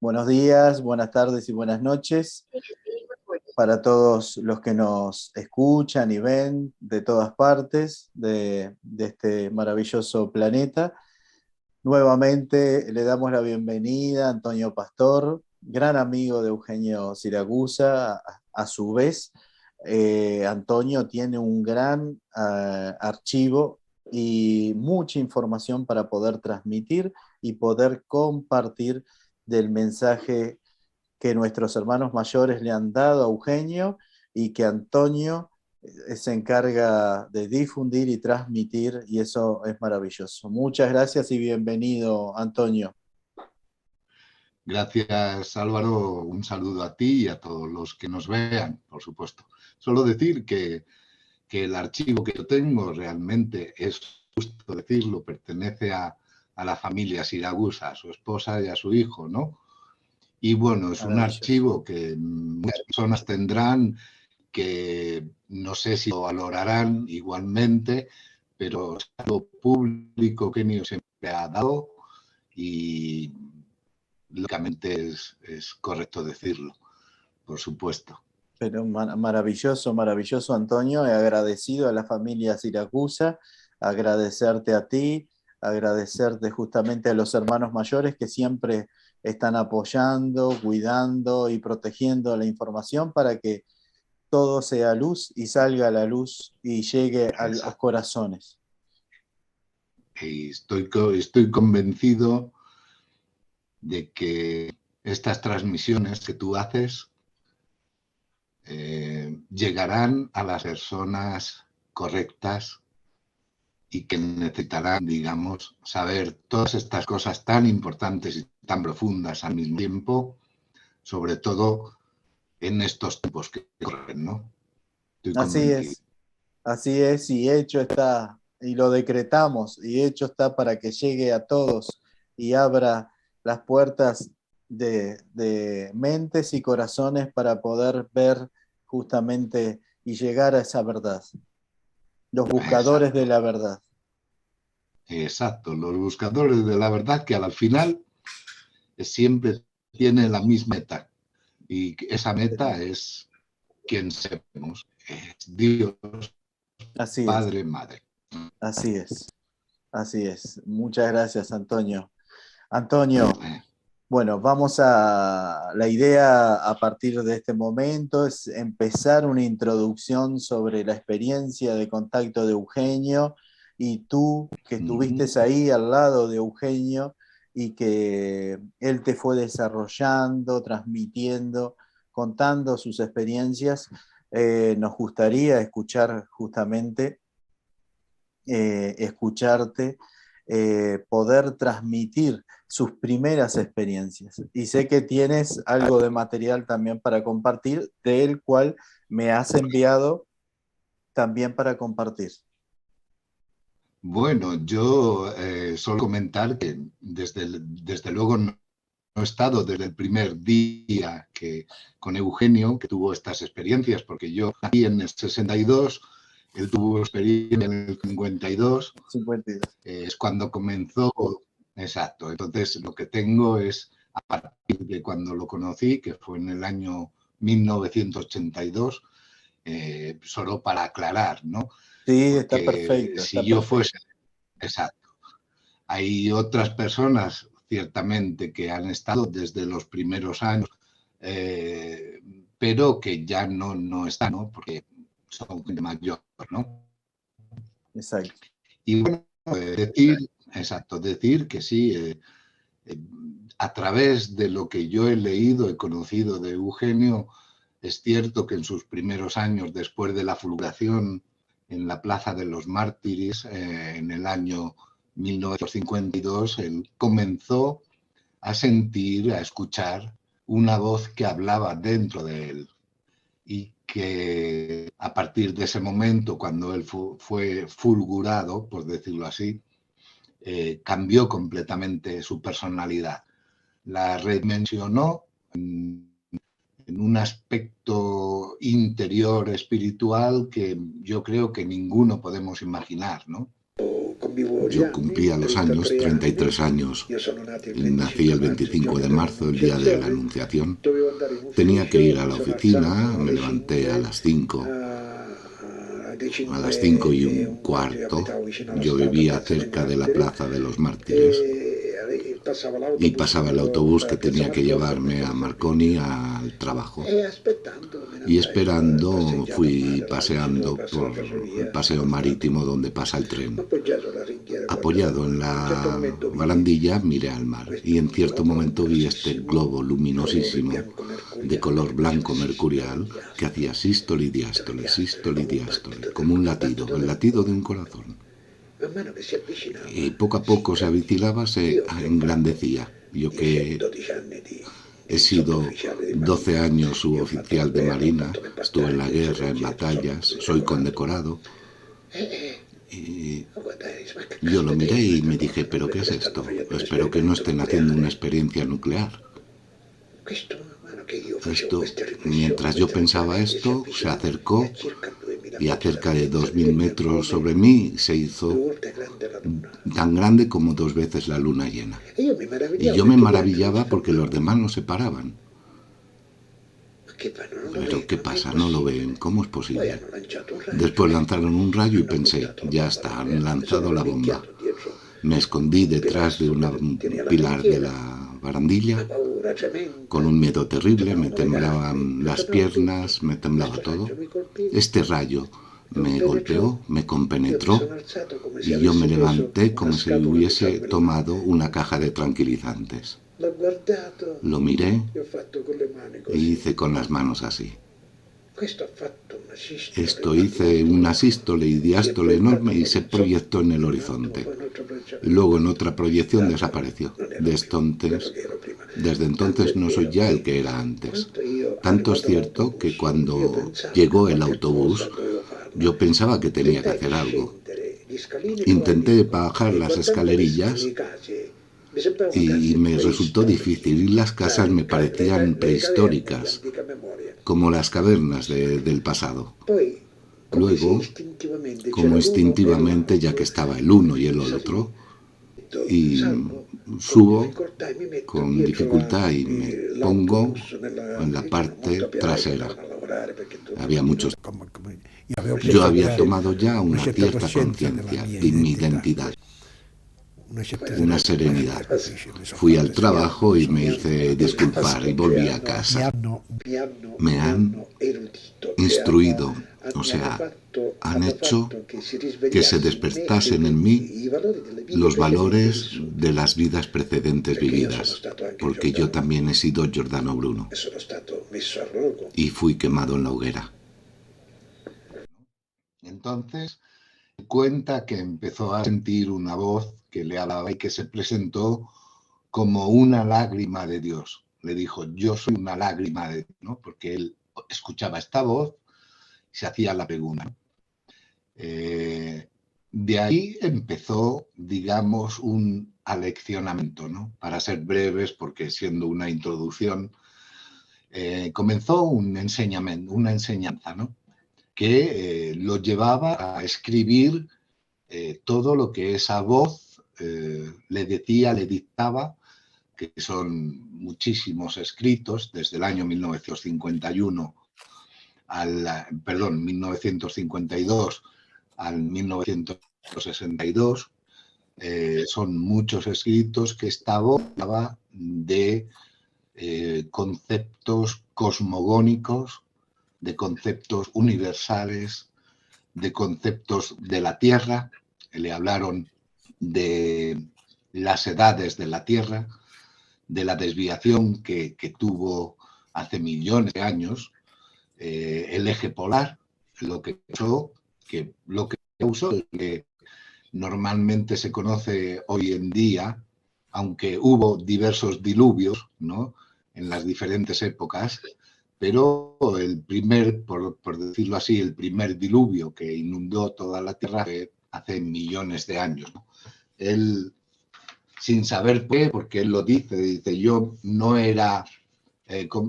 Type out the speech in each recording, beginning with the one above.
Buenos días, buenas tardes y buenas noches para todos los que nos escuchan y ven de todas partes de este maravilloso planeta. Nuevamente le damos la bienvenida a Antonio Pastor, gran amigo de Eugenio Siragusa. A su vez, Antonio tiene un gran archivo y mucha información para poder transmitir y poder compartir del mensaje que nuestros hermanos mayores le han dado a Eugenio y que Antonio se encarga de difundir y transmitir, y eso es maravilloso. Muchas gracias y bienvenido, Antonio. Gracias, Álvaro. Un saludo a ti y a todos los que nos vean, por supuesto. Solo decir que el archivo que yo tengo realmente, es justo decirlo, pertenece a la familia Siragusa, a su esposa y a su hijo, ¿no? Y bueno, es un Maravilloso. archivo que muchas personas tendrán, que no sé si lo valorarán igualmente, pero es algo público que Eugenio siempre ha dado y lógicamente es correcto decirlo, por supuesto. Pero maravilloso, maravilloso, Antonio. He agradecido a la familia Siracusa, agradecerte a ti, agradecerte justamente a los hermanos mayores que siempre están apoyando, cuidando y protegiendo la información para que todo sea luz y salga a la luz y llegue a los Exacto. corazones. Y estoy convencido de que estas transmisiones que tú haces llegarán a las personas correctas y que necesitarán, digamos, saber todas estas cosas tan importantes y tan profundas al mismo tiempo, sobre todo en estos tiempos que corren, ¿no? Estoy convencido. Así es, y hecho está, y lo decretamos, y hecho está para que llegue a todos y abra las puertas de mentes y corazones para poder ver justamente y llegar a esa verdad, los buscadores de Exacto, la verdad. exacto. Los buscadores de la verdad que al final siempre tienen la misma meta. Y esa meta es quien somos, es Dios, Así es, Padre, Madre. así es, así es. Muchas gracias, Antonio. Antonio, Eh, bueno, vamos a la idea a partir de este momento es empezar una introducción sobre la experiencia de contacto de Eugenio y tú que estuviste ahí al lado de Eugenio y que él te fue desarrollando, transmitiendo, contando sus experiencias. Nos gustaría escuchar justamente, escucharte, poder transmitir sus primeras experiencias. Y sé que tienes algo de material también para compartir, del cual me has enviado también para compartir. Bueno, yo solo comentar que desde luego no he estado desde el primer día que con Eugenio, que tuvo estas experiencias, porque yo nací en el 62, él tuvo experiencia en el 52, 52. es cuando comenzó, exacto. Entonces, lo que tengo es a partir de cuando lo conocí, que fue en el año 1982, solo para aclarar, ¿no? Sí, está Porque perfecto, si está yo perfecto. fuese, exacto, hay otras personas ciertamente que han estado desde los primeros años, eh, pero que ya no están, ¿no? Porque son gente mayor, ¿no? Exacto. Y bueno, decir, exacto, decir que sí, eh, a través de lo que yo he leído, he conocido de Eugenio, es cierto que en sus primeros años, después de la fulguración en la Plaza de los Mártires, en el año 1952, él comenzó a sentir, a escuchar una voz que hablaba dentro de él y que a partir de ese momento, cuando él fue fulgurado, por decirlo así, cambió completamente su personalidad. La redimensionó en un aspecto interior espiritual que yo creo que ninguno podemos imaginar, ¿no? Yo cumplía los años, 33 años. Nací el 25 de marzo, el día de la Anunciación. Tenía que ir a la oficina, me levanté a las 5. A las 5:15. Yo vivía cerca de la Plaza de los Mártires y pasaba el autobús que tenía que llevarme a Marconi al trabajo. Y esperando fui paseando por el paseo marítimo donde pasa el tren. Apoyado en la barandilla miré al mar y en cierto momento vi este globo luminosísimo de color blanco mercurial que hacía sístole y diástole, como un latido, el latido de un corazón. Y poco a poco se avicilaba, se engrandecía. Yo que he sido 12 años suboficial de Marina, estuve en la guerra, en batallas, soy condecorado. Y yo lo miré y me dije, ¿pero qué es esto? Espero que no estén haciendo una experiencia nuclear. Mientras yo pensaba esto, se acercó y a cerca de 2000 metros sobre mí se hizo tan grande como 2 veces la luna llena. Y yo me maravillaba porque los demás no se paraban. Pero ¿qué pasa? No lo ven. ¿Cómo es posible? Después lanzaron un rayo y pensé, ya está, han lanzado la bomba. Me escondí detrás de un pilar de la barandilla con un miedo terrible, me temblaban las piernas, me temblaba todo. Este rayo me golpeó, me compenetró y yo me levanté como si hubiese tomado una caja de tranquilizantes. Lo miré y hice con las manos así. Esto hice una sístole y diástole enorme y se proyectó en el horizonte. Y luego en otra proyección desapareció. Desde entonces no soy ya el que era antes. Tanto es cierto que cuando llegó el autobús, yo pensaba que tenía que hacer algo. Intenté bajar las escalerillas y me resultó difícil y las casas me parecían prehistóricas, como las cavernas del pasado. Luego, como instintivamente, ya que estaba el uno y el otro, y subo con dificultad y me pongo en la parte trasera. Había muchos. Yo había tomado ya una cierta conciencia de mi identidad, una serenidad. Fui al trabajo y me hice disculpar y volví a casa. Me han instruido, o sea, han hecho que se despertasen en mí los valores de las vidas precedentes vividas, porque yo también he sido Giordano Bruno y fui quemado en la hoguera. Entonces, cuenta que empezó a sentir una voz que le hablaba y que se presentó como una lágrima de Dios. Le dijo, yo soy una lágrima de Dios, ¿no? Porque él escuchaba esta voz y se hacía la pregunta. De ahí empezó, digamos, un aleccionamiento, ¿no? Para ser breves, porque siendo una introducción, comenzó una enseñanza, ¿no? Que lo llevaba a escribir todo lo que esa voz le decía, le dictaba, que son muchísimos escritos desde el año 1952 al 1962. Son muchos escritos que esta voz hablaba de conceptos cosmogónicos, de conceptos universales, de conceptos de la Tierra. Le hablaron de las edades de la Tierra, de la desviación que tuvo hace millones de años el eje polar, lo que causó que normalmente se conoce hoy en día, aunque hubo diversos diluvios, ¿no?, en las diferentes épocas, pero el primer, por decirlo así, el primer diluvio que inundó toda la Tierra fue hace millones de años, ¿no? Él, sin saber por qué, porque él lo dice, yo no era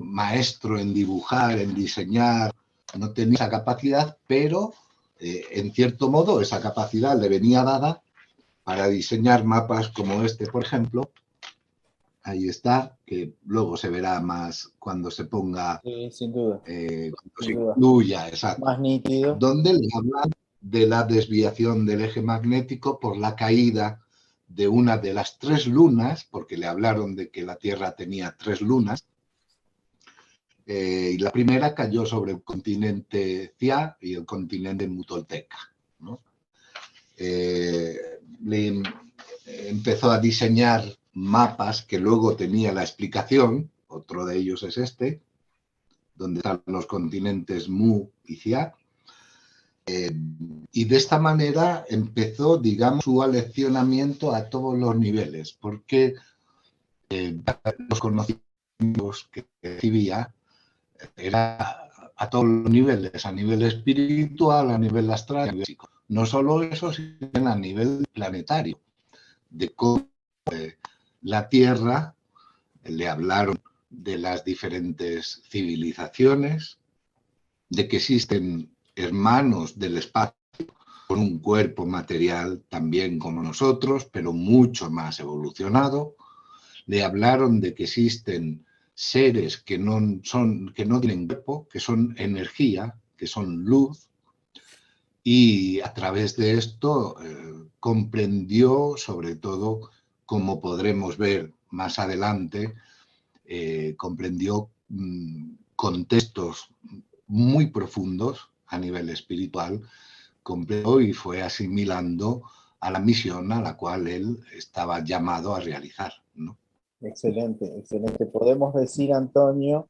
maestro en dibujar, en diseñar, no tenía esa capacidad, pero en cierto modo esa capacidad le venía dada para diseñar mapas como este, por ejemplo. Ahí está, que luego se verá más cuando se ponga, Sí, sin duda. cuando se Sin duda. incluya, exacto. Más nítido. Donde le hablan de la desviación del eje magnético por la caída de una de las 3 lunas, porque le hablaron de que la Tierra tenía 3 lunas, y la primera cayó sobre el continente Cia y el continente Mutolteca, ¿no? Le empezó a diseñar mapas que luego tenía la explicación, otro de ellos es este, donde están los continentes Mu y Cia, y de esta manera empezó, digamos, su aleccionamiento a todos los niveles, porque los conocimientos que recibía era a todos los niveles, a nivel espiritual, a nivel astral, a nivel físico. No solo eso, sino a nivel planetario, de cómo la Tierra, le hablaron de las diferentes civilizaciones, de que existen hermanos del espacio con un cuerpo material también como nosotros, pero mucho más evolucionado. Le hablaron de que existen seres que no tienen cuerpo, que son energía, que son luz, y a través de esto comprendió, sobre todo, como podremos ver más adelante, comprendió contextos muy profundos a nivel espiritual, comprendió y fue asimilando a la misión a la cual él estaba llamado a realizar, ¿no? Excelente, excelente. Podemos decir, Antonio,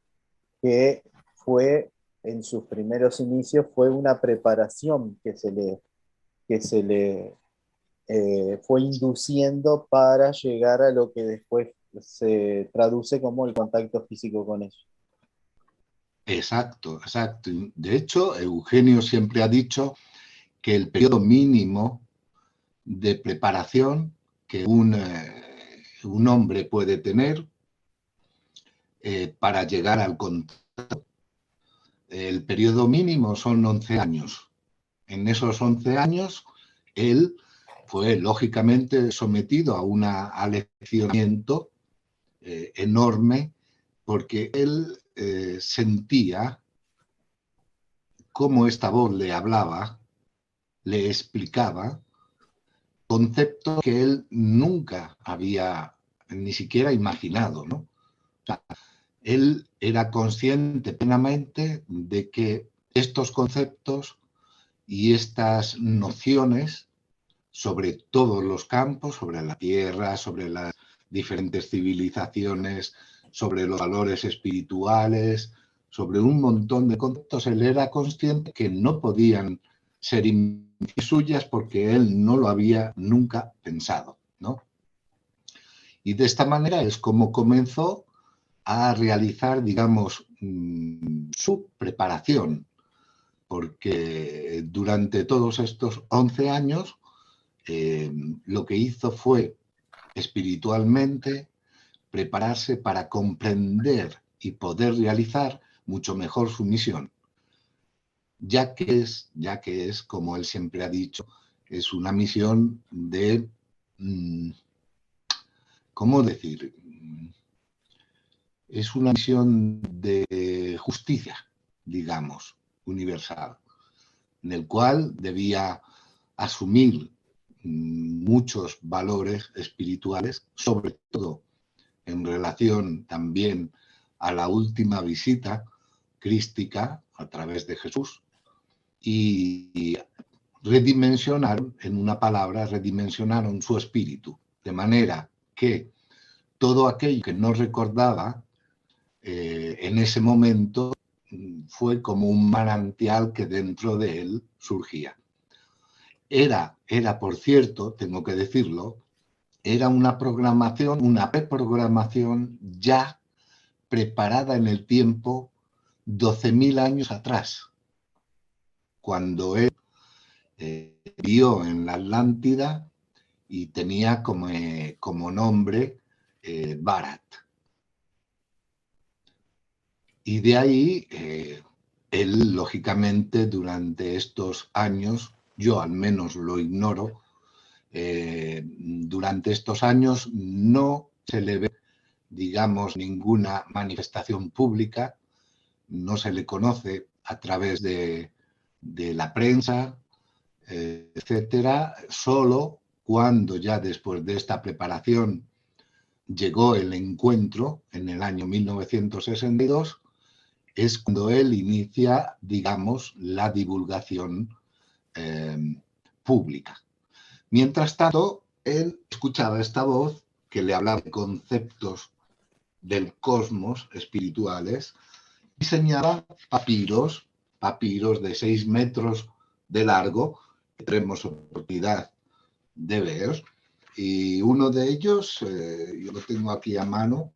que fue en sus primeros inicios fue una preparación que se le fue induciendo para llegar a lo que después se traduce como el contacto físico con ellos. Exacto, exacto. De hecho, Eugenio siempre ha dicho que el periodo mínimo de preparación que un hombre puede tener para llegar al contacto, el periodo mínimo son 11 años. En esos 11 años, él fue lógicamente sometido a un aleccionamiento enorme, porque él sentía cómo esta voz le hablaba, le explicaba conceptos que él nunca había ni siquiera imaginado, ¿no? O sea, él era consciente plenamente de que estos conceptos y estas nociones sobre todos los campos, sobre la Tierra, sobre las diferentes civilizaciones, sobre los valores espirituales, sobre un montón de conceptos, él era consciente que no podían ser suyas porque él no lo había nunca pensado, ¿no? Y de esta manera es como comenzó a realizar, digamos, su preparación, porque durante todos estos 11 años lo que hizo fue espiritualmente prepararse para comprender y poder realizar mucho mejor su misión, ya que es, como él siempre ha dicho, es una misión de, ¿cómo decir? Es una misión de justicia, digamos, universal, en el cual debía asumir muchos valores espirituales, sobre todo en relación también a la última visita crística a través de Jesús, y redimensionaron, en una palabra, redimensionaron su espíritu, de manera que todo aquello que no recordaba en ese momento fue como un manantial que dentro de él surgía. Era, por cierto, tengo que decirlo, era una programación, una preprogramación ya preparada en el tiempo 12.000 años atrás, cuando él vivió en la Atlántida y tenía como nombre Bharat. Y de ahí, él, lógicamente, durante estos años, yo al menos lo ignoro, Durante estos años no se le ve, digamos, ninguna manifestación pública, no se le conoce a través de la prensa, etcétera, solo cuando ya después de esta preparación llegó el encuentro en el año 1962, es cuando él inicia, digamos, la divulgación pública. Mientras tanto, él escuchaba esta voz que le hablaba de conceptos del cosmos espirituales, diseñaba papiros de 6 metros de largo, que tenemos oportunidad de ver, y uno de ellos, yo lo tengo aquí a mano,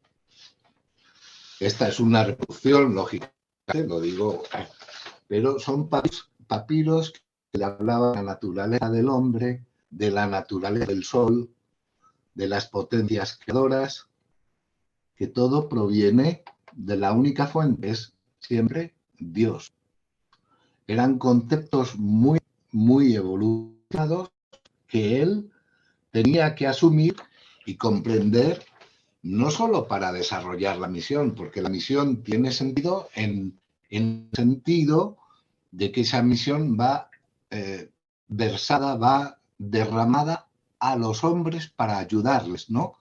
esta es una reproducción, lógicamente, lo digo, pero son papiros que le hablaban de la naturaleza del hombre, de la naturaleza del sol, de las potencias creadoras, que todo proviene de la única fuente, es siempre Dios. Eran conceptos muy, muy evolucionados que él tenía que asumir y comprender, no solo para desarrollar la misión, porque la misión tiene sentido en el sentido de que esa misión va versada, va derramada a los hombres para ayudarles, ¿no?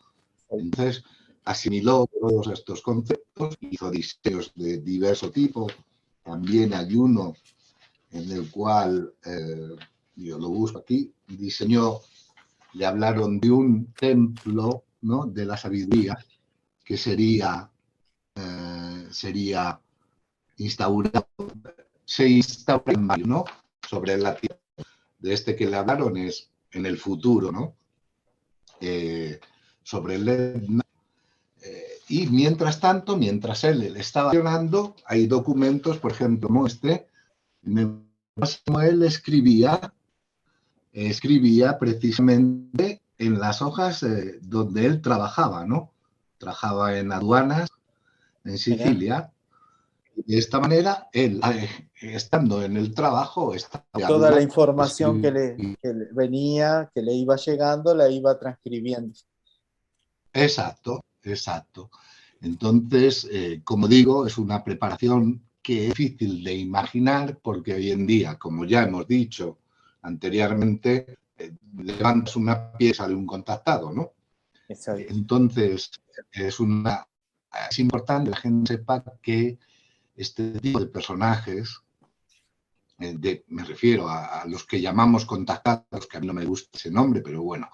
Entonces, asimiló todos estos conceptos, hizo diseños de diverso tipo. También hay uno en el cual, yo lo busco aquí, diseñó, le hablaron de un templo, ¿no?, de la sabiduría, que sería instaurado, se instaura en mayo, ¿no?, sobre la tierra. De este que le hablaron es en el futuro, ¿no? Sobre el... y mientras tanto, mientras él estaba accionando, hay documentos, por ejemplo, como este, como él escribía precisamente en las hojas donde él trabajaba, ¿no? Trabajaba en aduanas, en Sicilia. De esta manera, él, estando en el trabajo, toda la información que le venía, que le iba llegando, la iba transcribiendo. Exacto, exacto. Entonces, como digo, es una preparación que es difícil de imaginar porque hoy en día, como ya hemos dicho anteriormente, levantas una pieza de un contactado, ¿no? Exacto. Entonces, es importante que la gente sepa que este tipo de personajes, me refiero a los que llamamos contactados, que a mí no me gusta ese nombre, pero bueno,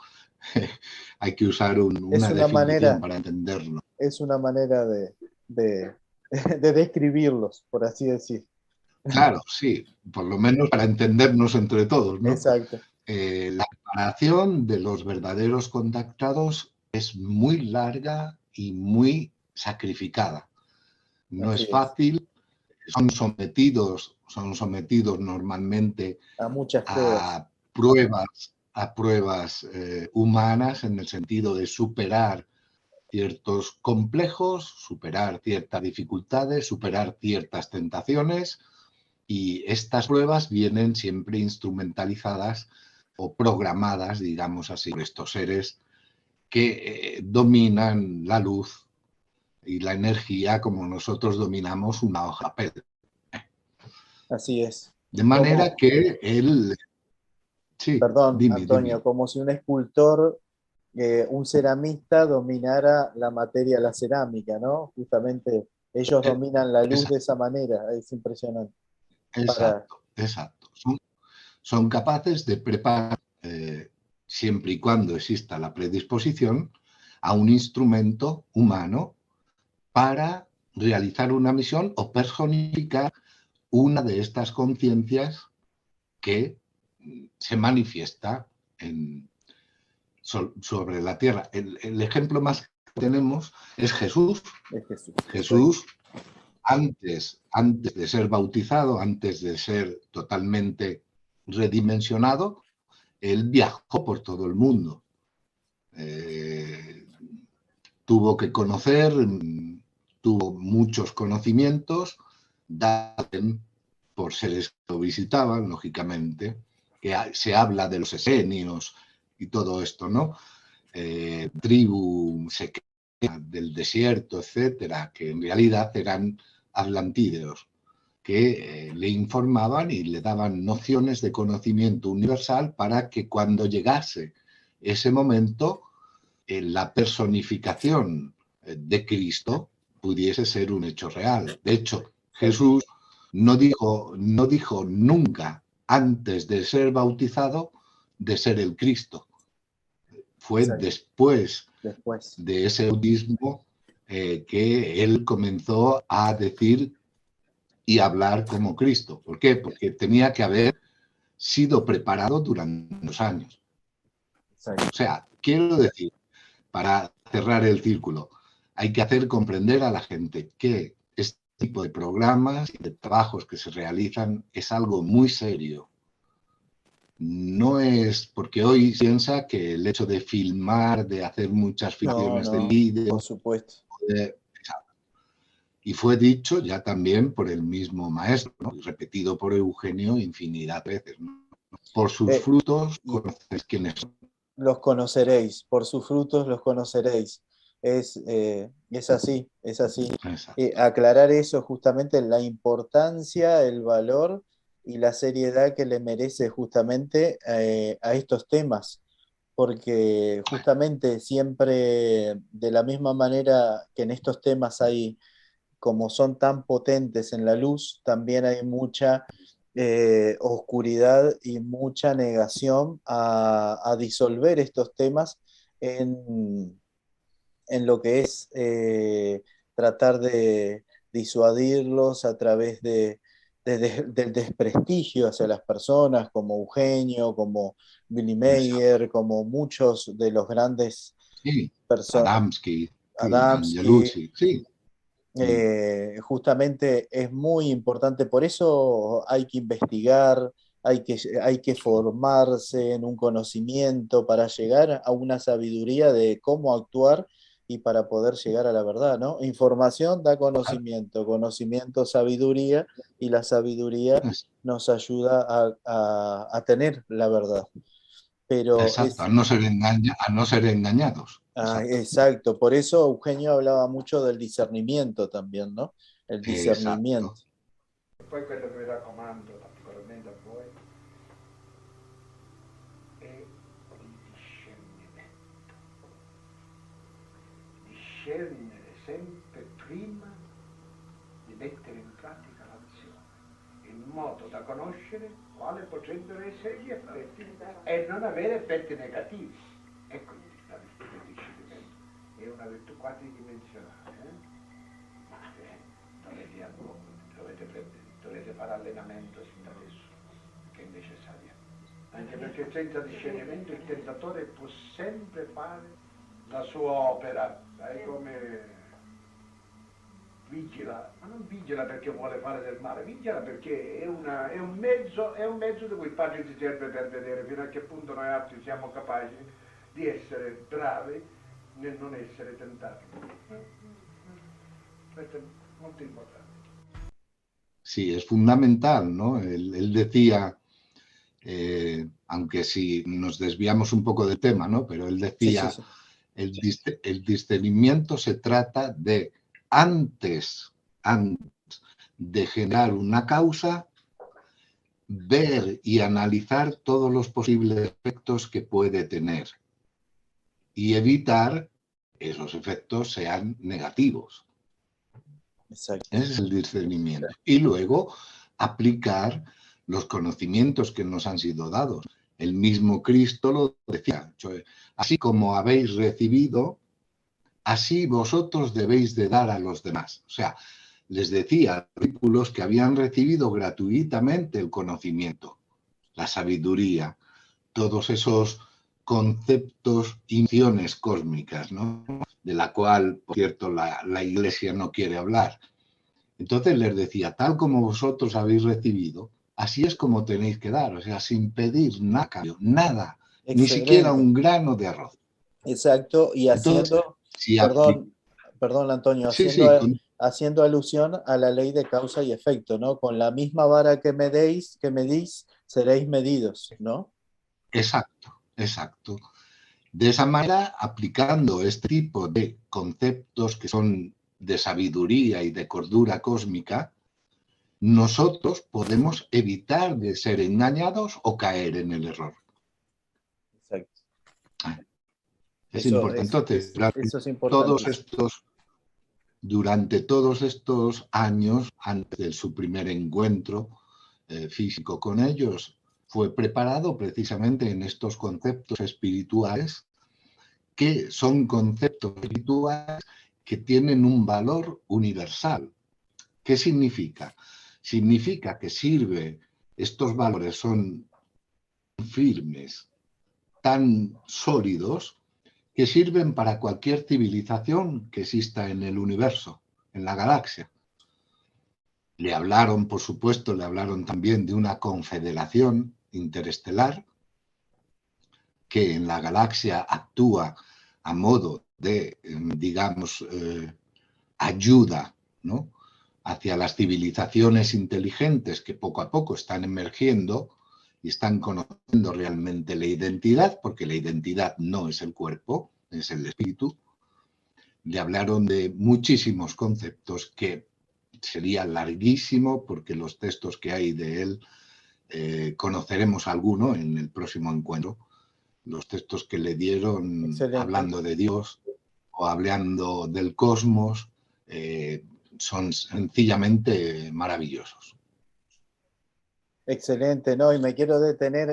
hay que usar una definición para entenderlo. Es una manera de describirlos, por así decir. Claro, sí, por lo menos para entendernos entre todos, ¿no? Exacto. La preparación de los verdaderos contactados es muy larga y muy sacrificada. No es fácil, son sometidos normalmente a muchas pruebas humanas, en el sentido de superar ciertos complejos, superar ciertas dificultades, superar ciertas tentaciones, y estas pruebas vienen siempre instrumentalizadas o programadas, digamos así, por estos seres que dominan la luz y la energía como nosotros dominamos una hoja de papel. Así es. De manera que él... Sí, perdón, dime, Antonio, como si un escultor, un ceramista dominara la materia, la cerámica, ¿no? Justamente ellos dominan la luz de esa manera, es impresionante. Exacto. Son capaces de preparar, siempre y cuando exista la predisposición, a un instrumento humano para realizar una misión o personificar una de estas conciencias que se manifiesta sobre la tierra. El ejemplo más que tenemos es Jesús. Jesús, antes de ser bautizado, antes de ser totalmente redimensionado, él viajó por todo el mundo. Tuvo que conocer, tuvo muchos conocimientos, dados por seres que lo visitaban, lógicamente, que se habla de los esenios, y todo esto, ¿no? Tribu secreta del desierto, etcétera, que en realidad eran atlantídeos, que le informaban y le daban nociones de conocimiento universal para que cuando llegase ese momento, la personificación de Cristo pudiese ser un hecho real. De hecho, Jesús no dijo nunca antes de ser bautizado de ser el Cristo. Fue después de ese bautismo que él comenzó a decir y hablar como Cristo. ¿Por qué? Porque tenía que haber sido preparado durante unos años. O sea, quiero decir, para cerrar el círculo, hay que hacer comprender a la gente que este tipo de programas y de trabajos que se realizan es algo muy serio. No es porque hoy piensa que el hecho de filmar, de hacer muchas ficciones de vídeo, por supuesto. Y fue dicho ya también por el mismo maestro, ¿no? Y repetido por Eugenio infinidad de veces, ¿no? Por sus frutos conocéis quiénes son. Los conoceréis, por sus frutos los conoceréis. Es así, es así. Aclarar eso justamente, la importancia, el valor y la seriedad que le merece justamente a estos temas, porque justamente siempre de la misma manera que en estos temas hay, como son tan potentes en la luz, también hay mucha oscuridad y mucha negación a disolver estos temas en lo que es tratar de disuadirlos a través del desprestigio hacia las personas, como Eugenio, como Billy Mayer, como muchos de los grandes personas. Adamski, Adamski. sí. Justamente es muy importante, por eso hay que investigar, hay que formarse en un conocimiento para llegar a una sabiduría de cómo actuar y para poder llegar a la verdad, ¿no? Información da conocimiento, conocimiento, sabiduría, y la sabiduría nos ayuda a tener la verdad. Pero exacto, a no ser engañados. Exacto, por eso Eugenio hablaba mucho del discernimiento también, ¿no? El discernimiento. Poi quello che vi raccomando particolarmente a voi è il discernimento. Discernere sempre prima di mettere in pratica l'azione, in modo da conoscere quali potrebbero essere gli effetti e non avere effetti negativi. E quindi la virtù del discernimento è una virtù quadridimensionale, ma dovete fare allenamento sin da adesso, che è necessario. Anche perché senza discernimento il tentatore può sempre fare la sua opera, sai, come vigila, ma non vigila perché vuole fare del male, vigila perché è un mezzo di cui il Padre si serve per vedere fino a che punto noi altri siamo capaci di essere bravi nel non essere tentati. Questo è molto importante. Sí, es fundamental, ¿no? Él decía, aunque si nos desviamos un poco del tema, ¿no? Pero él decía, sí. El discernimiento se trata de antes de generar una causa, ver y analizar todos los posibles efectos que puede tener y evitar que esos efectos sean negativos. Exacto. Ese es el discernimiento. Y luego aplicar los conocimientos que nos han sido dados. El mismo Cristo lo decía, así como habéis recibido, así vosotros debéis de dar a los demás. O sea, les decía a los discípulos que habían recibido gratuitamente el conocimiento, la sabiduría, todos esos conceptos y nociones cósmicas, ¿no? De la cual, por cierto, la Iglesia no quiere hablar. Entonces les decía, tal como vosotros habéis recibido, así es como tenéis que dar, o sea, sin pedir nada, nada, ni siquiera un grano de arroz. Exacto, y haciendo, entonces, perdón, Antonio, haciendo alusión a la ley de causa y efecto, ¿no? Con la misma vara que medís, seréis medidos, ¿no? Exacto, Exacto. De esa manera, aplicando este tipo de conceptos que son de sabiduría y de cordura cósmica, nosotros podemos evitar de ser engañados o caer en el error. Exacto. Es importante. Entonces, eso es importante. durante todos estos años, antes de su primer encuentro físico con ellos, fue preparado precisamente en estos conceptos espirituales, que son conceptos espirituales que tienen un valor universal. ¿Qué significa? Significa que estos valores son firmes, tan sólidos, que sirven para cualquier civilización que exista en el universo, en la galaxia. Le hablaron, por supuesto, le hablaron también de una confederación interestelar que en la galaxia actúa a modo de, digamos, ayuda, ¿no?, hacia las civilizaciones inteligentes que poco a poco están emergiendo y están conociendo realmente la identidad, porque la identidad no es el cuerpo, es el espíritu. Le hablaron de muchísimos conceptos que sería larguísimo, porque los textos que hay de él, conoceremos alguno en el próximo encuentro, los textos que le dieron. Excelente. Hablando de Dios o hablando del cosmos, son sencillamente maravillosos. Excelente, ¿no? Y me quiero detener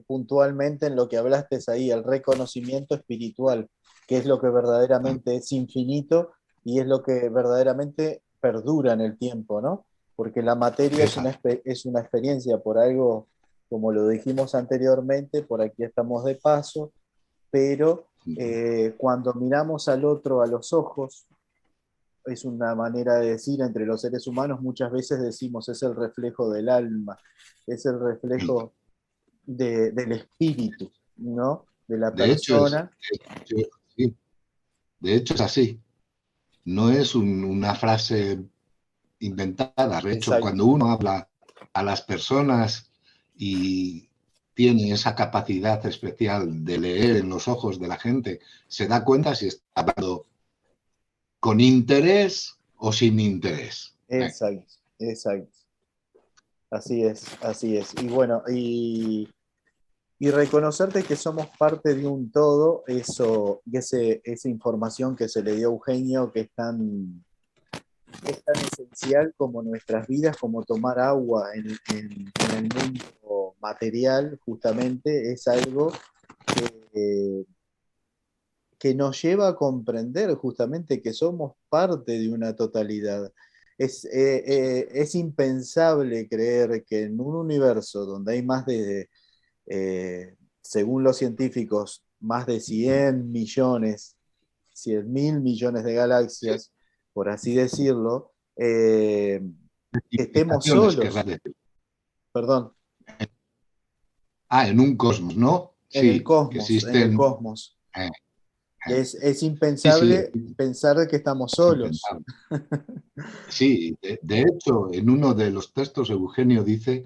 puntualmente en lo que hablaste ahí, el reconocimiento espiritual, que es lo que verdaderamente es infinito y es lo que verdaderamente perdura en el tiempo, ¿no? Porque la materia es una experiencia, por algo, como lo dijimos anteriormente, por aquí estamos de paso, pero cuando miramos al otro a los ojos, es una manera de decir, entre los seres humanos muchas veces decimos es el reflejo del alma, es el reflejo del espíritu, ¿no? De la persona. De hecho es así, no es una frase inventada. De hecho, cuando uno habla a las personas y tiene esa capacidad especial de leer en los ojos de la gente, se da cuenta si está hablando con interés o sin interés. Exacto, exacto. Así es, así es. Y bueno, y reconocerte que somos parte de un todo, eso, y esa información que se le dio a Eugenio, que es tan esencial como nuestras vidas, como tomar agua en el mundo material, justamente, es algo que nos lleva a comprender justamente que somos parte de una totalidad. Es impensable creer que en un universo donde hay más de, según los científicos, más de 100 millones, 100.000 millones de galaxias, por así decirlo, estemos solos. Perdón. En un cosmos, ¿no? En el cosmos, en el cosmos. Es impensable pensar que estamos solos. Sí, de hecho, en uno de los textos Eugenio dice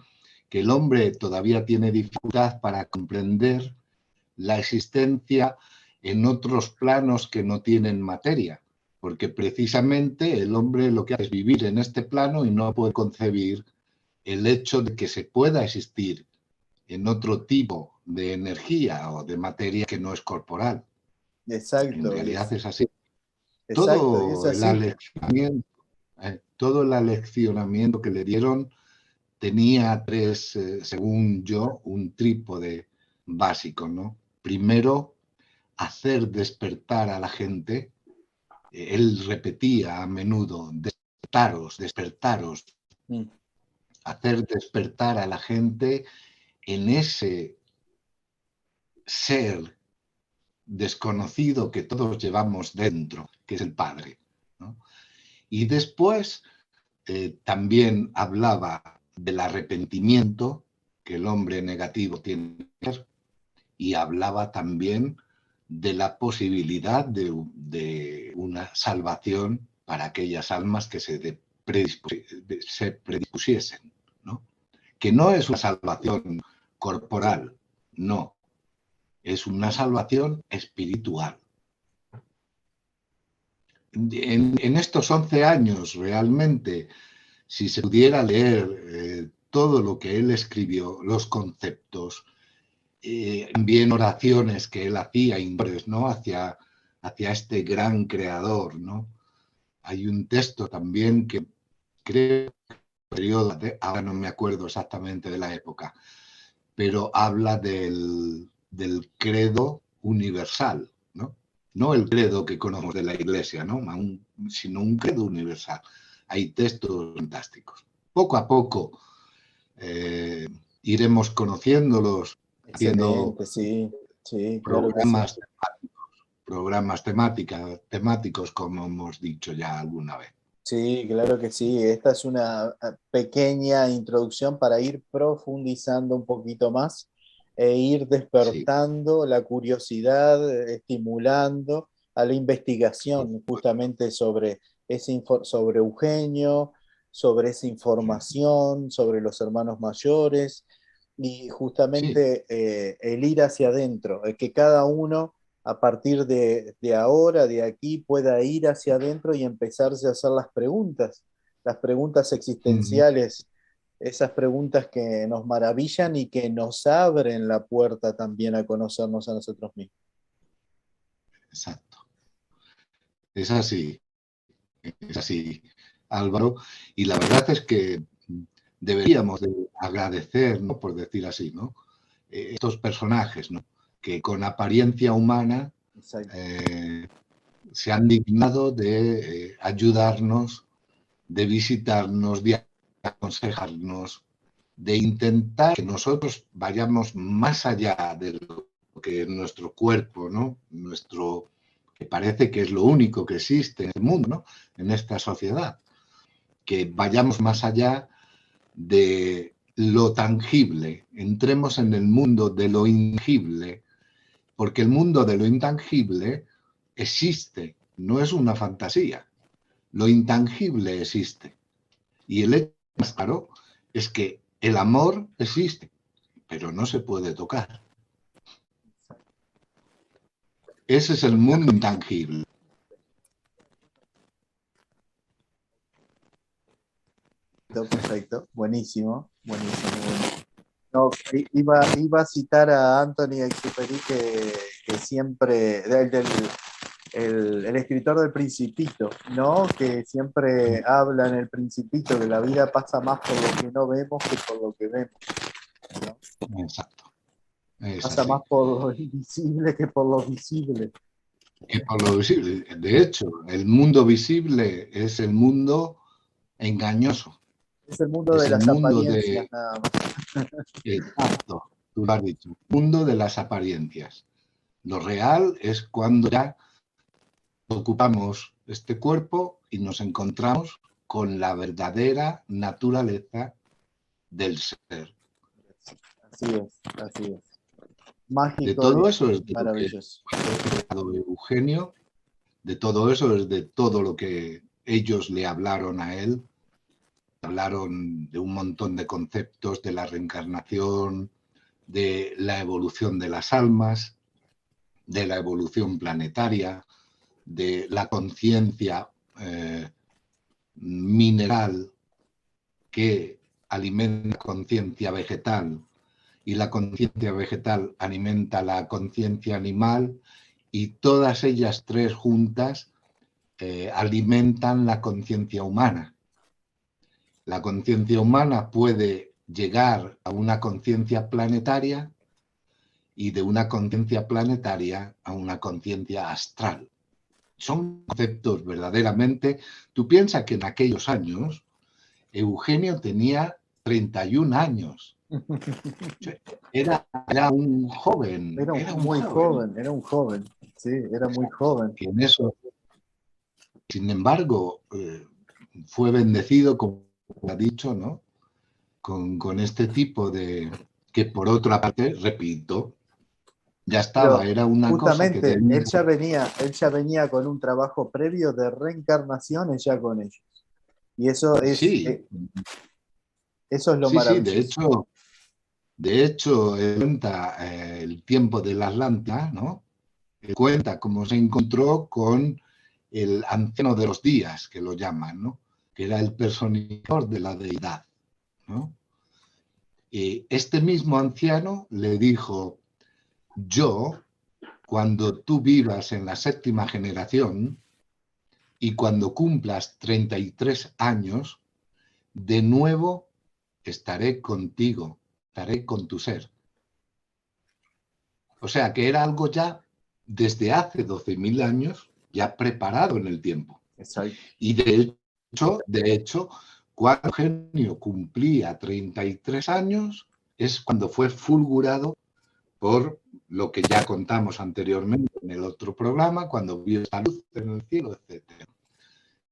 que el hombre todavía tiene dificultad para comprender la existencia en otros planos que no tienen materia, porque precisamente el hombre lo que hace es vivir en este plano y no puede concebir el hecho de que se pueda existir en otro tipo de energía o de materia que no es corporal. Exacto. En realidad es así. Exacto, es así. Todo el aleccionamiento que le dieron tenía tres, según yo, un trípode básico, ¿no? Primero, hacer despertar a la gente. Él repetía a menudo, despertaros, despertaros. Hacer despertar a la gente en ese ser desconocido que todos llevamos dentro, que es el Padre, ¿no? Y después también hablaba del arrepentimiento que el hombre negativo tiene que hacer, y hablaba también de la posibilidad de una salvación para aquellas almas que se predispusiesen, ¿no? Que no es una salvación corporal, no. es una salvación espiritual. En estos 11 años, realmente, si se pudiera leer todo lo que él escribió, los conceptos, bien oraciones que él hacía, ¿no? hacia este gran creador, ¿no? Hay un texto también que creo periodo, ahora no me acuerdo exactamente de la época, pero habla del credo universal, ¿no? No el credo que conocemos de la Iglesia, ¿no? Sino un credo universal. Hay textos fantásticos. Poco a poco iremos conociéndolos, haciendo Excelente, sí, sí, claro que sí. programas temáticos, como hemos dicho ya alguna vez. Sí, claro que sí. Esta es una pequeña introducción para ir profundizando un poquito más e ir Sí, despertando la curiosidad, estimulando a la investigación justamente sobre sobre Eugenio, sobre esa información, sobre los hermanos mayores y sí, justamente el ir hacia adentro, el que cada uno a partir de ahora, de aquí, pueda ir hacia adentro y empezarse a hacer las preguntas existenciales, esas preguntas que nos maravillan y que nos abren la puerta también a conocernos a nosotros mismos. exacto. Es así, Álvaro. Y la verdad es que deberíamos de agradecer, ¿no? Por decir así, ¿no? Estos personajes, ¿no? Que con apariencia humana se han dignado de ayudarnos, de visitarnos, de aconsejarnos, de intentar que nosotros vayamos más allá de lo que es nuestro cuerpo, ¿no? Que parece que es lo único que existe en el mundo, ¿no? En esta sociedad. Que vayamos más allá de lo tangible, entremos en el mundo de lo intangible, porque el mundo de lo intangible existe, no es una fantasía. Lo intangible existe. Y el hecho más claro es que el amor existe, pero no se puede tocar. Ese es el mundo intangible. Perfecto, buenísimo, buenísimo. No, iba a citar a Anthony Exupéry que siempre, el escritor del Principito, ¿no? Que siempre habla en el Principito que la vida pasa más por lo que no vemos que por lo que vemos, ¿no? Exacto. Es Pasa así. más por lo invisible que por lo visible. Que por lo visible. De hecho, el mundo visible es el mundo engañoso. Es el mundo de Es el las mundo apariencias, de... nada más. Exacto, tú lo has dicho. El mundo de las apariencias. Lo real es cuando ya ocupamos este cuerpo y nos encontramos con la verdadera naturaleza del ser. Así es, así es. De Mágico todo y eso es de lo que maravilloso. ha hablado Eugenio, de todo eso es de todo lo que ellos le hablaron a él. Hablaron de un montón de conceptos, de la reencarnación, de la evolución de las almas, de la evolución planetaria, de la conciencia mineral que alimenta la conciencia vegetal y la conciencia vegetal alimenta la conciencia animal y todas ellas tres juntas alimentan la conciencia humana. La conciencia humana puede llegar a una conciencia planetaria y de una conciencia planetaria a una conciencia astral. Son conceptos verdaderamente... Tú piensas que en aquellos años Eugenio tenía 31 años. Era un joven. Era muy joven, era un joven. Sí, era muy joven. Que en eso, sin embargo, fue bendecido, como ha dicho, ¿no? Con este tipo de... Que por otra parte, repito, ya estaba, Pero era una cosa que justamente tenía... él ya venía con un trabajo previo de reencarnaciones ya con ellos. Y Sí, eso es lo sí, de maravilloso. hecho, De hecho, él cuenta el tiempo de la Atlántida, ¿no? Él cuenta cómo se encontró con el anciano de los días, que lo llaman, ¿no? Que era el personificador de la deidad, ¿no? Y este mismo anciano le dijo: yo, cuando tú vivas en la 7ª generación y cuando cumplas 33 años, de nuevo estaré contigo, estaré con tu ser. O sea que era algo ya desde hace 12.000 años, ya preparado en el tiempo. Exacto. Y de hecho, cuando Eugenio cumplía 33 años, es cuando fue fulgurado por lo que ya contamos anteriormente en el otro programa, cuando vio esta luz en el cielo, etc.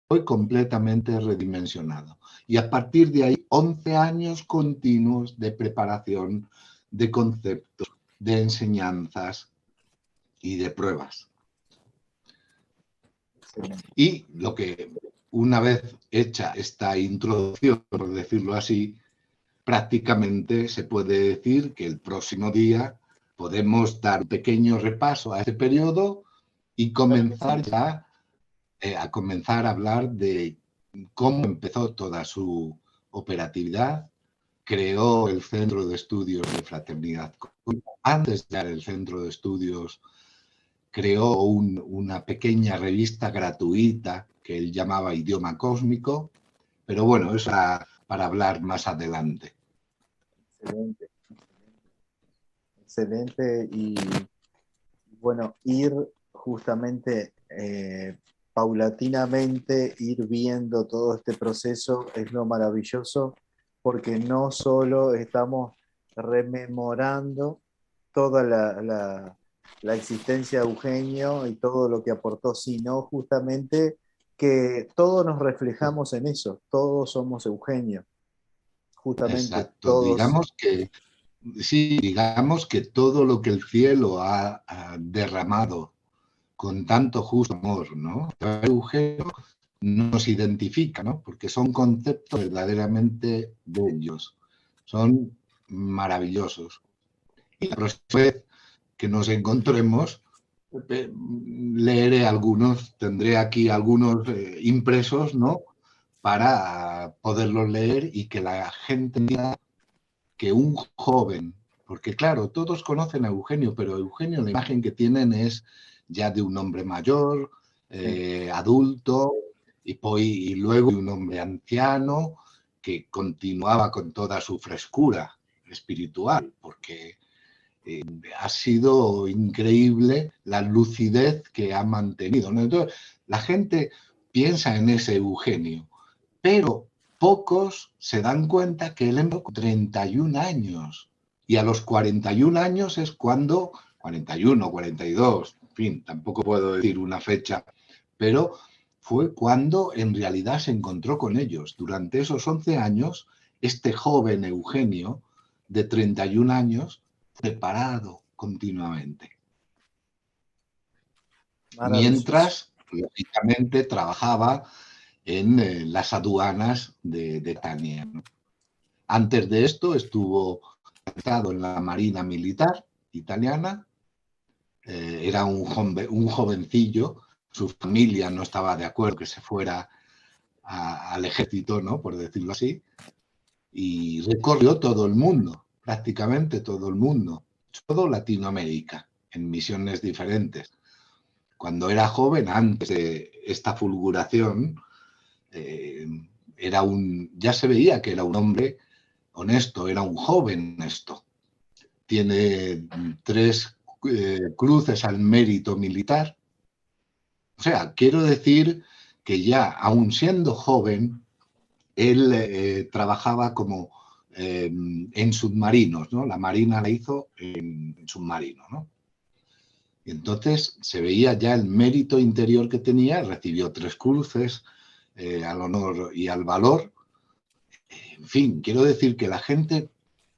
Fue completamente redimensionado. Y a partir de ahí, 11 años continuos de preparación, de conceptos, de enseñanzas y de pruebas. Y lo que, una vez hecha esta introducción, por decirlo así, prácticamente se puede decir que el próximo día podemos dar un pequeño repaso a ese periodo y comenzar ya a hablar de cómo empezó toda su operatividad. Creó el Centro de Estudios de Fraternidad. Antes de el Centro de Estudios, creó una pequeña revista gratuita que él llamaba Idioma Cósmico, pero bueno, eso para hablar más adelante. Excelente. Excelente. Y bueno, ir justamente paulatinamente, ir viendo todo este proceso es lo maravilloso, porque no solo estamos rememorando toda la existencia de Eugenio y todo lo que aportó, sino justamente que todos nos reflejamos en eso, todos somos Eugenio, justamente. Exacto, todos. Digamos que todo lo que el cielo ha derramado con tanto justo amor, ¿no? Eugenio nos identifica, ¿no? Porque son conceptos verdaderamente bellos, son maravillosos. Y la próxima vez que nos encontremos, leeré algunos, tendré aquí algunos impresos, ¿no? Para poderlos leer y que la gente vea que un joven, porque claro, todos conocen a Eugenio, pero Eugenio la imagen que tienen es ya de un hombre mayor, adulto, y luego de un hombre anciano que continuaba con toda su frescura espiritual, porque ha sido increíble la lucidez que ha mantenido, ¿no? Entonces, la gente piensa en ese Eugenio, pero pocos se dan cuenta que él empezó con 31 años. Y a los 41 años es cuando, 41, 42, en fin, tampoco puedo decir una fecha, pero fue cuando en realidad se encontró con ellos. Durante esos 11 años, este joven Eugenio, de 31 años, preparado continuamente. Mientras, lógicamente, trabajaba en las aduanas de Tania, ¿no? Antes de esto estuvo en la Marina Militar italiana, era un jovencillo, su familia no estaba de acuerdo que se fuera al ejército, ¿no? Por decirlo así, y recorrió todo el mundo, prácticamente todo el mundo, todo Latinoamérica, en misiones diferentes. Cuando era joven, antes de esta fulguración, ya se veía que era un hombre honesto, era un joven honesto. Tiene 3 cruces al mérito militar. O sea, quiero decir que ya, aun siendo joven, él trabajaba como en submarinos, ¿no? La Marina la hizo en submarino, ¿no? Y entonces se veía ya el mérito interior que tenía, recibió 3 cruces al honor y al valor. En fin, quiero decir que la gente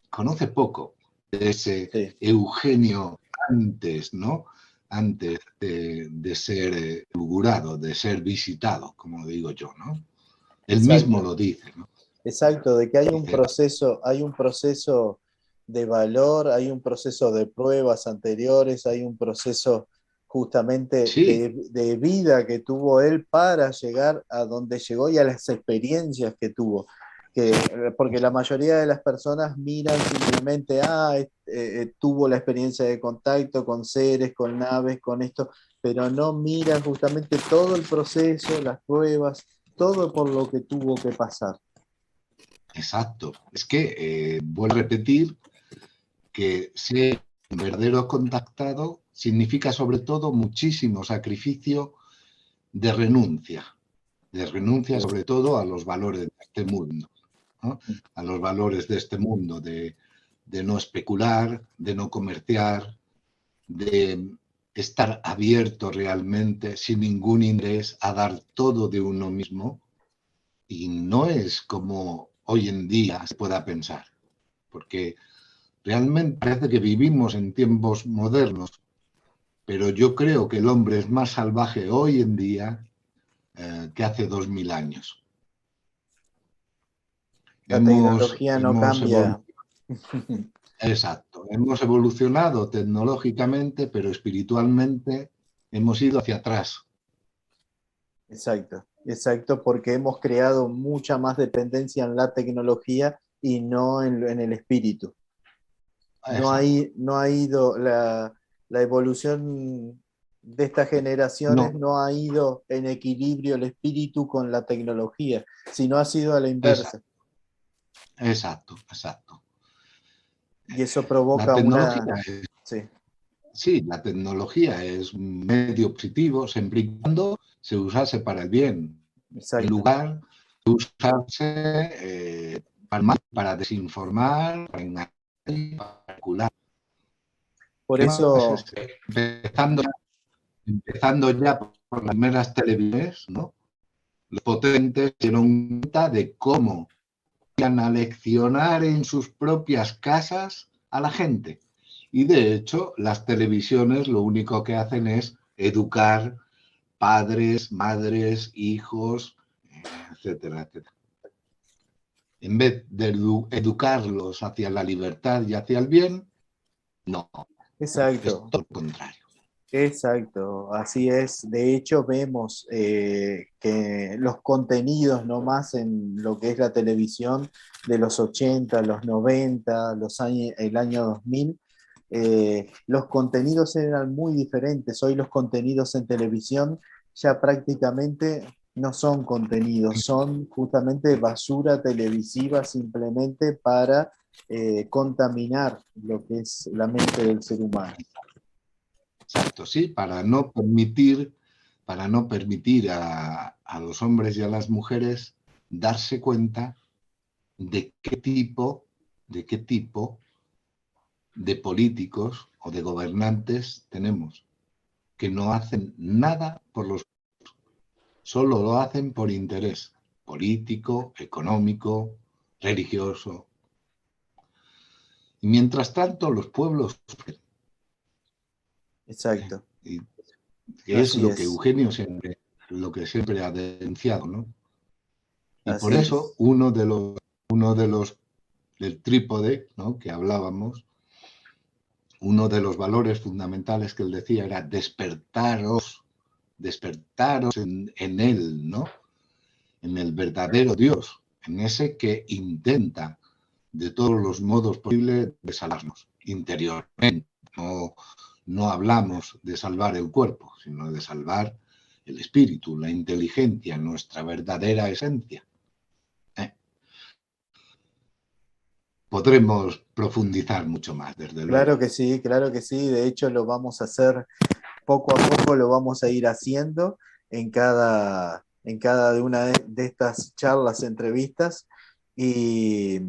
conoce poco de ese Eugenio antes, ¿no? Antes de ser augurado, de ser visitado, como digo yo, ¿no? Él mismo lo dice, ¿no? Exacto, de que hay un proceso de valor, hay un proceso de pruebas anteriores, hay un proceso justamente Sí, de vida que tuvo él para llegar a donde llegó y a las experiencias que tuvo. Que, porque la mayoría de las personas miran simplemente, tuvo la experiencia de contacto con seres, con naves, con esto, pero no miran justamente todo el proceso, las pruebas, todo por lo que tuvo que pasar. exacto. Es que vuelvo a repetir que ser un verdadero contactado significa sobre todo muchísimo sacrificio de renuncia sobre todo a los valores de este mundo, ¿no? A los valores de este mundo, de no especular, de no comerciar, de estar abierto realmente, sin ningún interés, a dar todo de uno mismo. Y no es como hoy en día se pueda pensar, porque realmente parece que vivimos en tiempos modernos, pero yo creo que el hombre es más salvaje hoy en día que hace 2000 años. La Hemos, tecnología no hemos evolu- cambia. Exacto, hemos evolucionado tecnológicamente, pero espiritualmente hemos ido hacia atrás. Exacto, exacto, porque hemos creado mucha más dependencia en la tecnología y no en el espíritu. Exacto. No ha ido la evolución de estas generaciones, No, no ha ido en equilibrio el espíritu con la tecnología, sino ha sido a la inversa. exacto, exacto, exacto. Y eso La provoca tecnología una... es, Sí, sí, la tecnología es un medio positivo siempre y cuando se usase para el bien, en exacto. lugar de usarse para el mal, para desinformar, para engañar, para calcular. Por Yo, eso, empezando ya por las primeras televisiones, ¿no? Los potentes se dieron cuenta de cómo iban a leccionar en sus propias casas a la gente. Y de hecho, las televisiones lo único que hacen es educar padres, madres, hijos, etcétera, etcétera. En vez de educarlos hacia la libertad y hacia el bien, no, es exacto. todo lo contrario. Exacto, así es. De hecho, vemos que los contenidos, no más en lo que es la televisión de los 80, los 90, el año 2000, los contenidos eran muy diferentes. Hoy los contenidos en televisión ya prácticamente no son contenidos, son justamente basura televisiva simplemente para contaminar lo que es la mente del ser humano. Exacto, sí, para no permitir a los hombres y a las mujeres darse cuenta de qué tipo de políticos o de gobernantes tenemos, que no hacen nada por los, solo lo hacen por interés político, económico, religioso. Y mientras tanto, los pueblos sufren, Exacto. y que es Así lo que es, Eugenio siempre ha denunciado, ¿no? Y por así eso es. uno de los del trípode, ¿no?, que hablábamos, uno de los valores fundamentales que él decía era despertaros en él, ¿no? En el verdadero Dios, en ese que intenta de todos los modos posibles de salvarnos interiormente. No hablamos de salvar el cuerpo, sino de salvar el espíritu, la inteligencia, nuestra verdadera esencia. Podremos profundizar mucho más, desde luego. Claro que sí, claro que sí. De hecho, lo vamos a hacer poco a poco, lo vamos a ir haciendo en cada de una de estas charlas, entrevistas, y,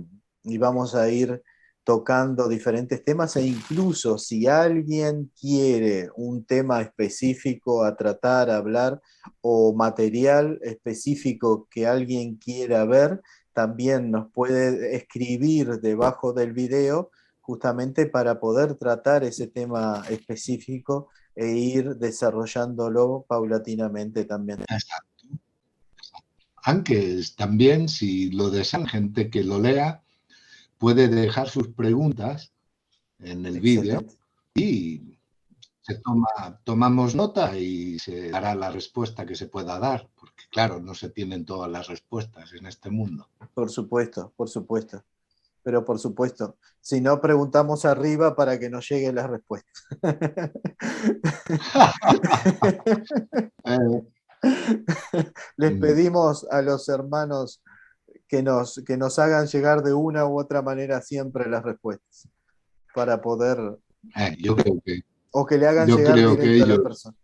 y vamos a ir tocando diferentes temas e incluso si alguien quiere un tema específico a tratar, a hablar o material específico que alguien quiera ver, también nos puede escribir debajo del video justamente para poder tratar ese tema específico e ir desarrollándolo paulatinamente también. Aunque también, si lo desean gente que lo lea, puede dejar sus preguntas en el vídeo Excelente. y tomamos nota y se dará la respuesta que se pueda dar, porque claro, no se tienen todas las respuestas en este mundo. Por supuesto, por supuesto. Pero por supuesto, si no, preguntamos arriba para que nos lleguen las respuestas. Les pedimos a los hermanos que nos hagan llegar de una u otra manera siempre las respuestas para poder, Yo creo que, o que le hagan yo llegar creo que directo a la ellos, persona.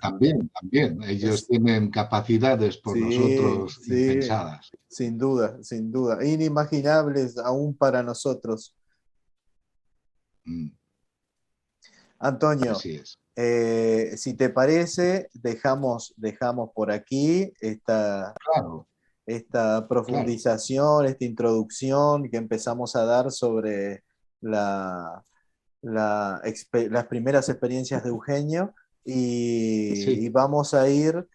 también, ellos tienen capacidades por Sí, nosotros sí, impensadas. sin duda, inimaginables aún para nosotros. Antonio, Así es. si te parece, dejamos por aquí Claro, esta claro. profundización, esta introducción que empezamos a dar sobre las primeras experiencias de Eugenio y Sí, vamos a ir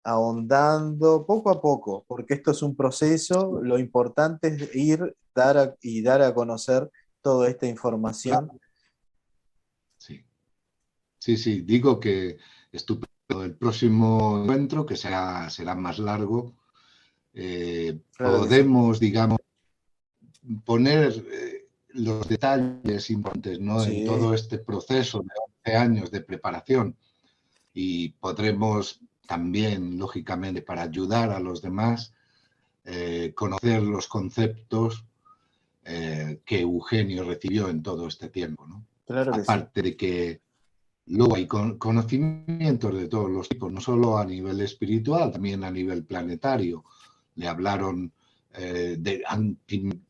ahondando poco a poco, porque esto es un proceso, lo importante es dar a conocer toda esta información. claro. Sí. Sí, digo que estupendo. El próximo encuentro, que será más largo, Claro que sí. podemos, digamos, poner los detalles importantes, ¿no? En todo Sí, este proceso de 11 años de preparación y podremos también, lógicamente, para ayudar a los demás, conocer los conceptos que Eugenio recibió en todo este tiempo, ¿no? claro que sí. Aparte de que luego hay conocimientos de todos los tipos, no solo a nivel espiritual, también a nivel planetario. Le hablaron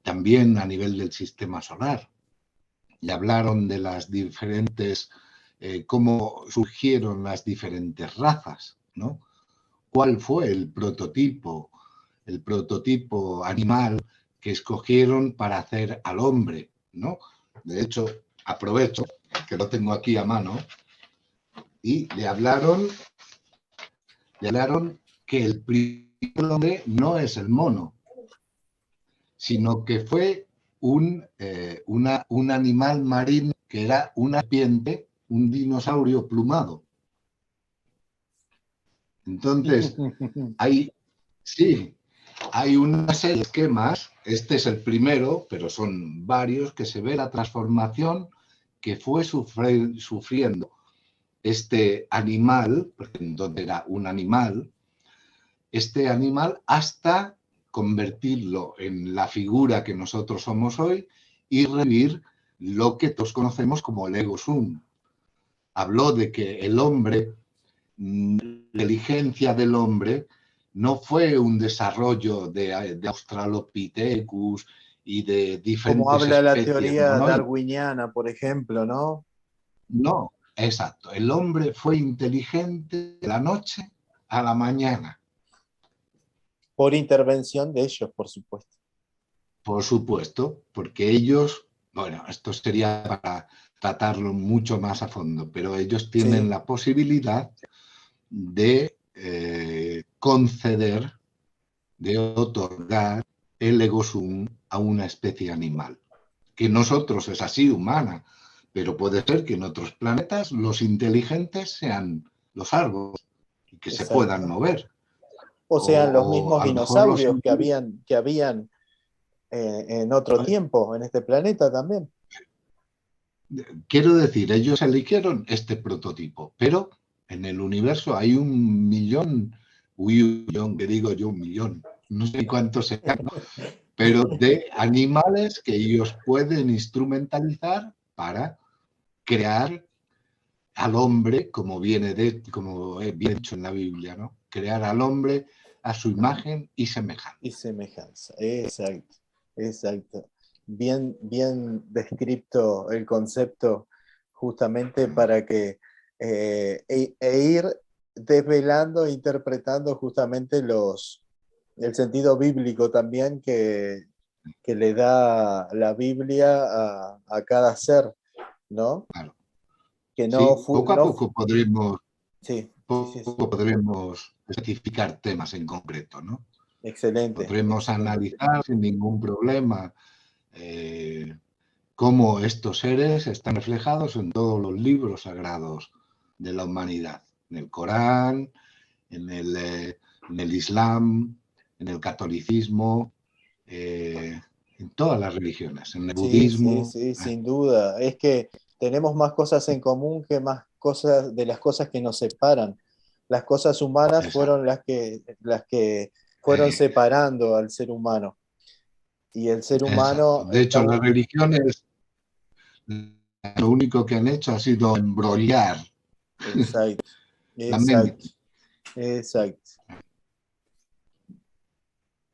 también a nivel del sistema solar. Le hablaron de las diferentes, cómo surgieron las diferentes razas, ¿no? ¿Cuál fue el prototipo animal que escogieron para hacer al hombre, ¿no? De hecho, aprovecho que lo tengo aquí a mano y le hablaron que el primer hombre no es el mono, sino que fue un animal marino que era una serpiente, un dinosaurio plumado. Entonces, sí, hay una serie de esquemas, este es el primero, pero son varios, que se ve la transformación que fue sufriendo este animal, porque entonces era un animal, este animal hasta convertirlo en la figura que nosotros somos hoy y revivir lo que todos conocemos como el ego sum. Habló de que el hombre, la inteligencia del hombre, no fue un desarrollo de Australopithecus y de Como diferentes habla la especies teoría monoides. darwiniana, por ejemplo, ¿no? No, exacto. El hombre fue inteligente de la noche a la mañana. Por intervención de ellos, por supuesto. Por supuesto, porque ellos, bueno, esto sería para tratarlo mucho más a fondo, pero ellos tienen Sí, la posibilidad de conceder, de otorgar el ego sum a una especie animal. Que nosotros es así, humana, pero puede ser que en otros planetas los inteligentes sean los árboles y que se puedan exacto. mover. O sean los O mismos a lo mejor los... dinosaurios que habían en otro tiempo, en este planeta también. Quiero decir, ellos eligieron este prototipo, pero en el universo hay 1 millón, que digo yo 1 millón, no sé cuántos sean, pero de animales que ellos pueden instrumentalizar para crear al hombre, como viene bien dicho en la Biblia, ¿no? Crear al hombre a su imagen y semejanza. Y semejanza, exacto, exacto. Bien descrito el concepto justamente para que ir desvelando e interpretando justamente el sentido bíblico también que le da la Biblia a cada ser, ¿no? Claro. Que no, Sí, poco a poco sí, sí, sí, sí. podremos especificar temas en concreto, ¿no? Excelente. Podremos analizar sin ningún problema cómo estos seres están reflejados en todos los libros sagrados de la humanidad, en el Corán, en el Islam, en el catolicismo, en todas las religiones, en el Sí, sí, budismo. sí, sin duda. Es que tenemos más cosas en común que más cosas de las cosas que nos separan. Las cosas humanas Exacto. fueron las que fueron separando al ser humano. Y el ser Exacto. humano De hecho, está... las religiones lo único que han hecho ha sido embrollar Exacto, la exacto, mente. exacto.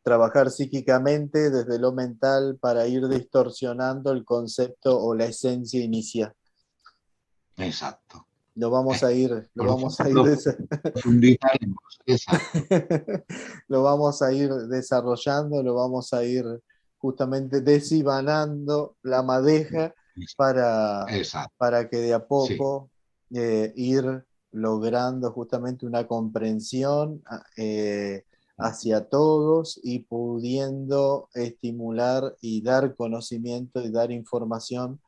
Trabajar psíquicamente desde lo mental para ir distorsionando el concepto o la esencia inicial. Exacto. Lo vamos a ir, Profundizaremos. Exacto. lo vamos a ir desarrollando, lo vamos a ir justamente deshibanando la madeja Exacto. para que de a Sí. poco ir logrando justamente una comprensión hacia todos y pudiendo estimular y dar conocimiento y dar información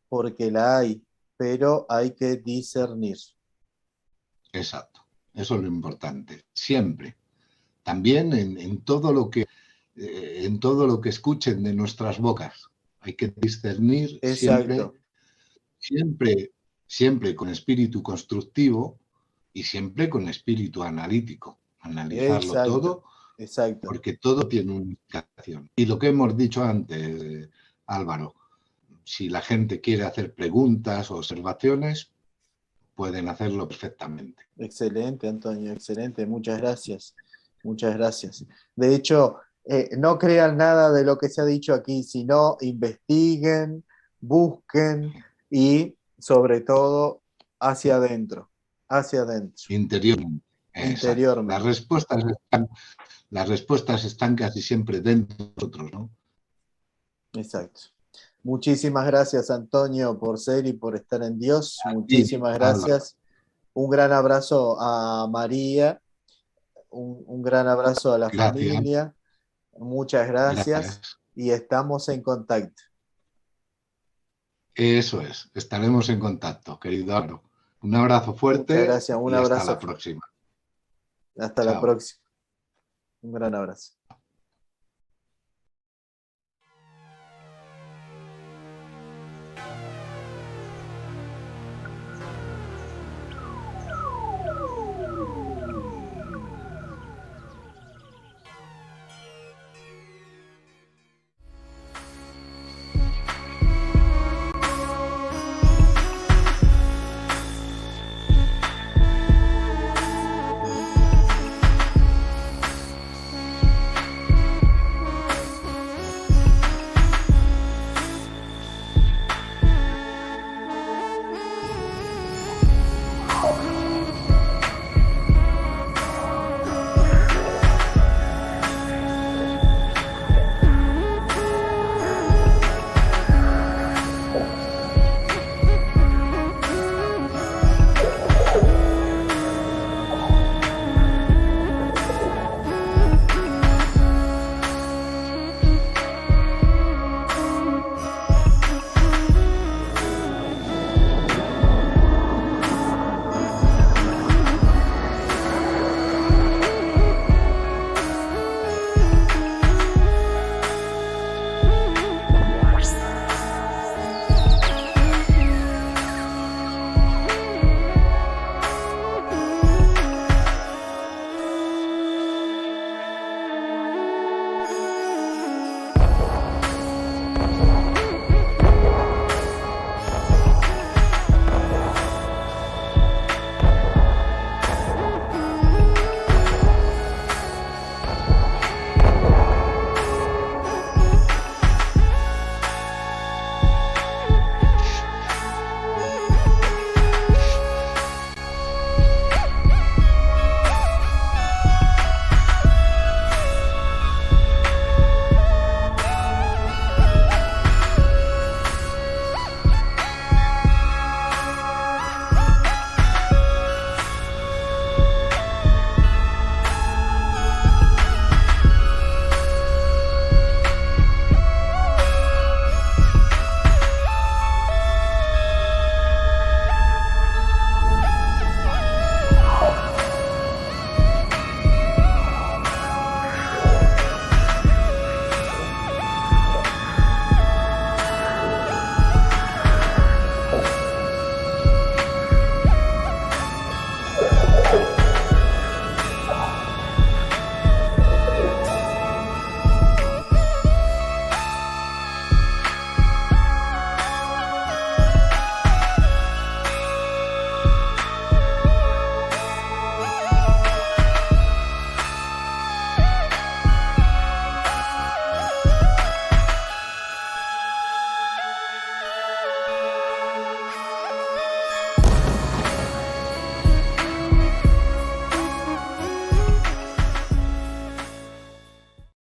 porque la hay, pero hay que discernir. Exacto. Eso es lo importante. Siempre. También en todo lo que escuchen de nuestras bocas. Hay que discernir Exacto, siempre con espíritu constructivo y siempre con espíritu analítico. Analizarlo exacto, todo, exacto. porque todo tiene una implicación. Y lo que hemos dicho antes, Álvaro, si la gente quiere hacer preguntas o observaciones, pueden hacerlo perfectamente. Excelente, Antonio, excelente. Muchas gracias. Muchas gracias. De hecho, no crean nada de lo que se ha dicho aquí, sino investiguen, busquen y sobre todo hacia adentro, hacia adentro, Interiormente. Exacto. interiormente. Las respuestas están casi siempre dentro de nosotros, ¿no? Exacto. Muchísimas gracias, Antonio, por ser y por estar en Dios. Y, Muchísimas Álvaro, gracias. Un gran abrazo a María, un gran abrazo a la gracias, familia. Muchas gracias gracias. y estamos en contacto. Eso es, estaremos en contacto, querido Álvaro. Un abrazo Muchas fuerte gracias, un y hasta abrazo. la próxima. Hasta la Chao. próxima. Un gran abrazo.